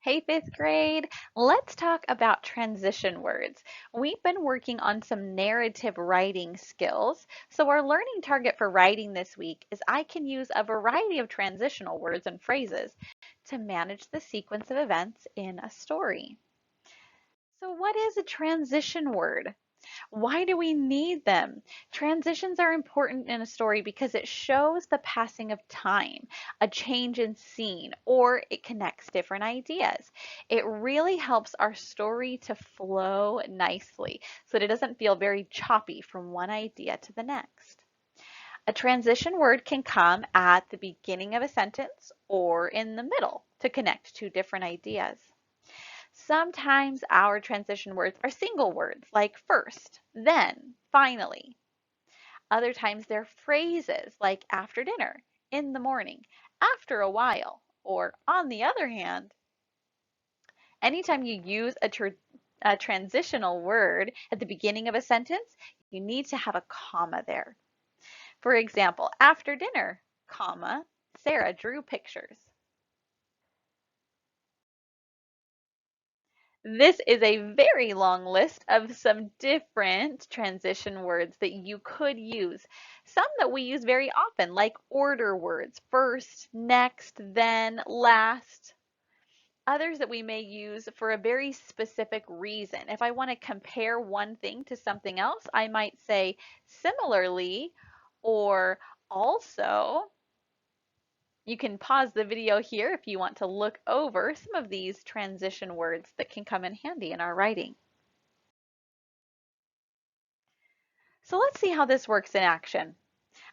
Hey, fifth grade. Let's talk about transition words. We've been working on some narrative writing skills. So, our learning target for writing this week is I can use a variety of transitional words and phrases to manage the sequence of events in a story. So, what is a transition word? Why do we need them? Transitions are important in a story because it shows the passing of time, a change in scene, or it connects different ideas. It really helps our story to flow nicely so that it doesn't feel very choppy from one idea to the next. A transition word can come at the beginning of a sentence or in the middle to connect two different ideas. Sometimes our transition words are single words like first, then, finally. Other times they're phrases like after dinner, in the morning, after a while, or on the other hand. Anytime you use a transitional word at the beginning of a sentence, you need to have a comma there. For example, after dinner, comma, Sarah drew pictures. This is a very long list of some different transition words that you could use. Some that we use very often, like order words, first, next, then, last. Others that we may use for a very specific reason. If I want to compare one thing to something else, I might say similarly or also. You can pause the video here if you want to look over some of these transition words that can come in handy in our writing. So let's see how this works in action.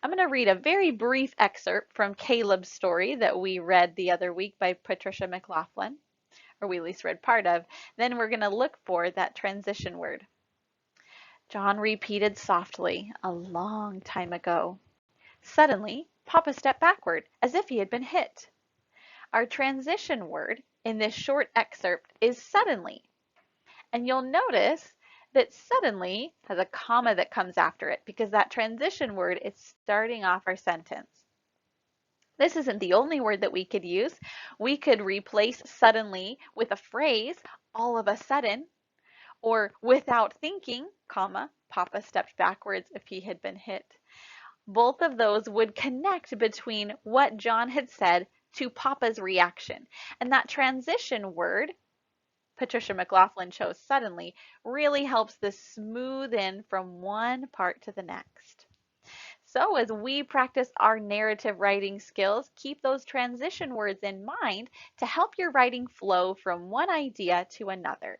I'm going to read a very brief excerpt from Caleb's story that we read the other week by Patricia McLaughlin, or we at least read part of. Then we're going to look for that transition word. John repeated softly, a long time ago. Suddenly, Papa stepped backward, as if he had been hit. Our transition word in this short excerpt is suddenly. And you'll notice that suddenly has a comma that comes after it because that transition word is starting off our sentence. This isn't the only word that we could use. We could replace suddenly with a phrase, all of a sudden, or without thinking, comma, Papa stepped backwards if he had been hit. Both of those would connect between what John had said to Papa's reaction. And that transition word, Patricia McLaughlin chose suddenly, really helps this smooth in from one part to the next. So as we practice our narrative writing skills, keep those transition words in mind to help your writing flow from one idea to another.